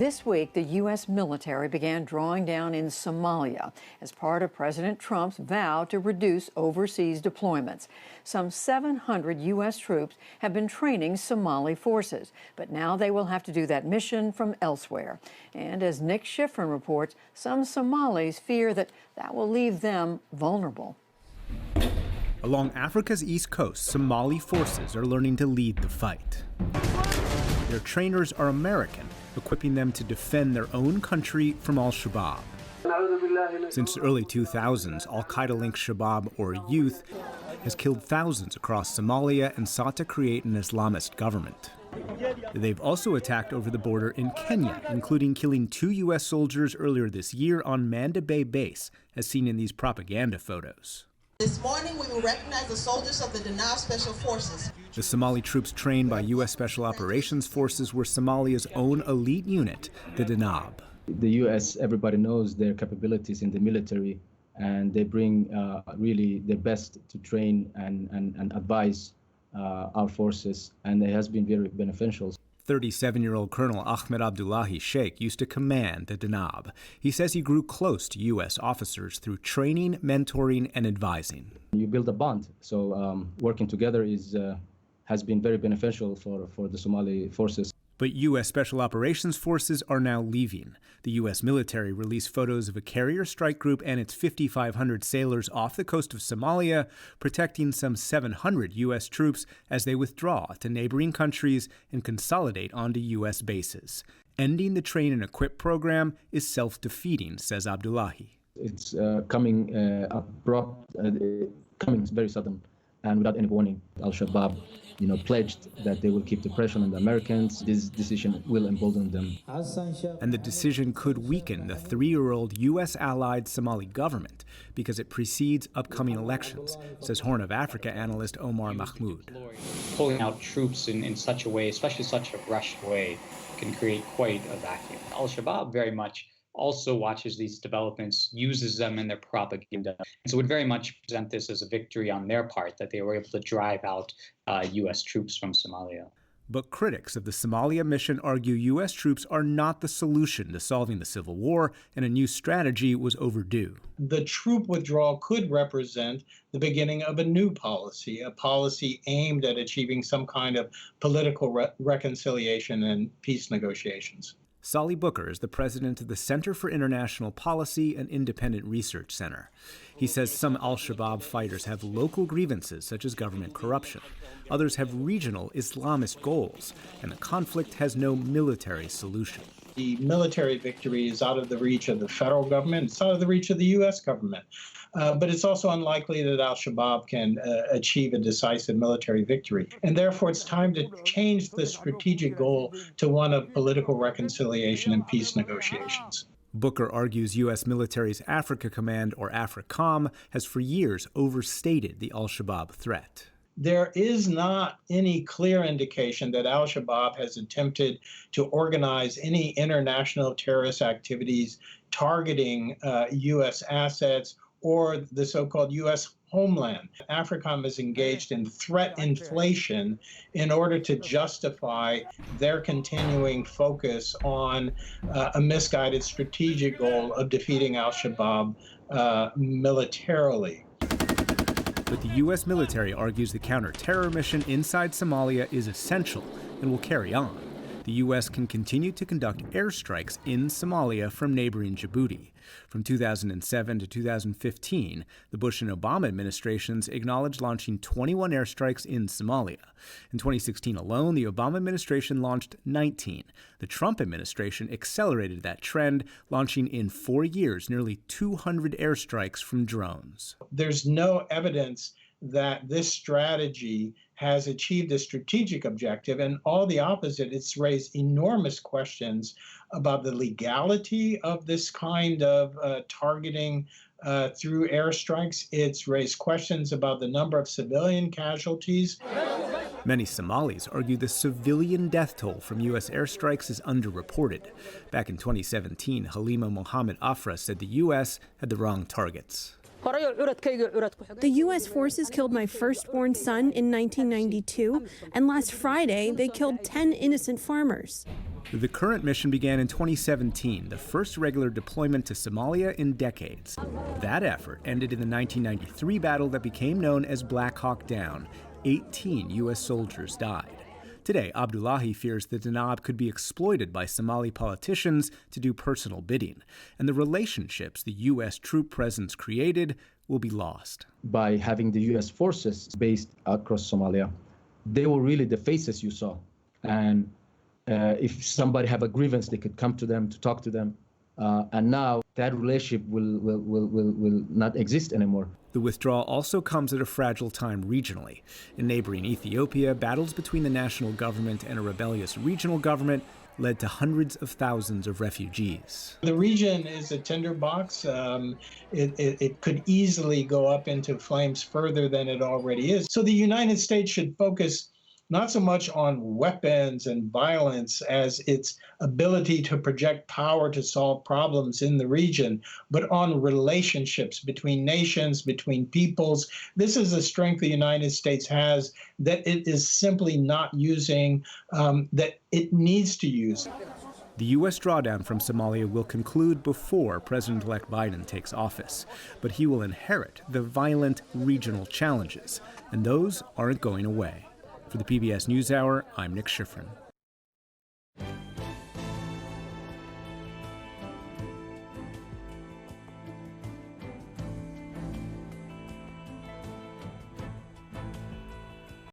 This week, the U.S. military began drawing down in Somalia as part of President Trump's vow to reduce overseas deployments. Some 700 U.S. troops have been training Somali forces, but now they will have to do that mission from elsewhere. And as Nick Schifrin reports, some Somalis fear that will leave them vulnerable. Along Africa's east coast, Somali forces are learning to lead the fight. Their trainers are American, equipping them to defend their own country from al-Shabaab. Since the early 2000s, al-Qaeda-linked Shabaab, or youth, has killed thousands across Somalia and sought to create an Islamist government. They've also attacked over the border in Kenya, including killing 2 U.S. soldiers earlier this year on Manda Bay Base, as seen in these propaganda photos. This morning, we will recognize the soldiers of the Danab Special Forces. The Somali troops trained by U.S. Special Operations Forces were Somalia's own elite unit, the Danab. The U.S., everybody knows their capabilities in the military, and they bring really their best to train and advise our forces, and it has been very beneficial. 37-year-old Colonel Ahmed Abdullahi Sheikh used to command the Danab. He says he grew close to U.S. officers through training, mentoring, and advising. You build a bond, so working together has been very beneficial for the Somali forces. But U.S. Special Operations Forces are now leaving. The U.S. military released photos of a carrier strike group and its 5,500 sailors off the coast of Somalia, protecting some 700 U.S. troops as they withdraw to neighboring countries and consolidate onto U.S. bases. Ending the train and equip program is self-defeating, says Abdullahi. It's coming abrupt, coming very sudden, and without any warning. Al-Shabaab pledged that they will keep the pressure on the Americans. This decision will embolden them. And the decision could weaken the 3-year-old U.S. allied Somali government because it precedes upcoming elections, says Horn of Africa analyst Omar Mahmoud. Pulling out troops in such a way, especially such a rushed way, can create quite a vacuum. Al-Shabaab very much also watches these developments, uses them in their propaganda. So would very much present this as a victory on their part, that they were able to drive out U.S. troops from Somalia. But critics of the Somalia mission argue U.S. troops are not the solution to solving the civil war, and a new strategy was overdue. The troop withdrawal could represent the beginning of a new policy, a policy aimed at achieving some kind of political reconciliation and peace negotiations. Sally Booker is the president of the Center for International Policy and Independent Research Center. He says some al-Shabaab fighters have local grievances, such as government corruption. Others have regional Islamist goals, and the conflict has no military solution. The military victory is out of the reach of the federal government. It's out of the reach of the U.S. government. But it's also unlikely that al-Shabaab can achieve a decisive military victory. And therefore, it's time to change the strategic goal to one of political reconciliation and peace negotiations. Booker argues U.S. military's Africa Command, or AFRICOM, has for years overstated the al-Shabaab threat. There is not any clear indication that al-Shabaab has attempted to organize any international terrorist activities targeting U.S. assets or the so-called U.S. homeland. AFRICOM is engaged in threat inflation in order to justify their continuing focus on a misguided strategic goal of defeating al-Shabaab militarily. But the U.S. military argues the counter-terror mission inside Somalia is essential and will carry on. The U.S. can continue to conduct airstrikes in Somalia from neighboring Djibouti. From 2007 to 2015, the Bush and Obama administrations acknowledged launching 21 airstrikes in Somalia. In 2016 alone, the Obama administration launched 19. The Trump administration accelerated that trend, launching in 4 years nearly 200 airstrikes from drones. There's no evidence that this strategy has achieved a strategic objective, and all the opposite. It's raised enormous questions about the legality of this kind of targeting through airstrikes. It's raised questions about the number of civilian casualties. Many Somalis argue the civilian death toll from U.S. airstrikes is underreported. Back in 2017, Halima Mohammed Afra said the U.S. had the wrong targets. The U.S. forces killed my firstborn son in 1992, and last Friday they killed 10 innocent farmers. The current mission began in 2017, the first regular deployment to Somalia in decades. That effort ended in the 1993 battle that became known as Black Hawk Down. 18 U.S. soldiers died. Today, Abdullahi fears the Danab could be exploited by Somali politicians to do personal bidding, and the relationships the U.S. troop presence created will be lost. By having the U.S. forces based across Somalia, they were really the faces you saw. And if somebody have a grievance, they could come to them to talk to them. And now that relationship will not exist anymore. The withdrawal also comes at a fragile time regionally. In neighboring Ethiopia, battles between the national government and a rebellious regional government led to hundreds of thousands of refugees. The region is a tinderbox. It could easily go up into flames further than it already is. So the United States should focus not so much on weapons and violence as its ability to project power to solve problems in the region, but on relationships between nations, between peoples. This is a strength the United States has that it is simply not using, that it needs to use. The U.S. drawdown from Somalia will conclude before President-elect Biden takes office, but he will inherit the violent regional challenges, and those aren't going away. For the PBS NewsHour, I'm Nick Schifrin.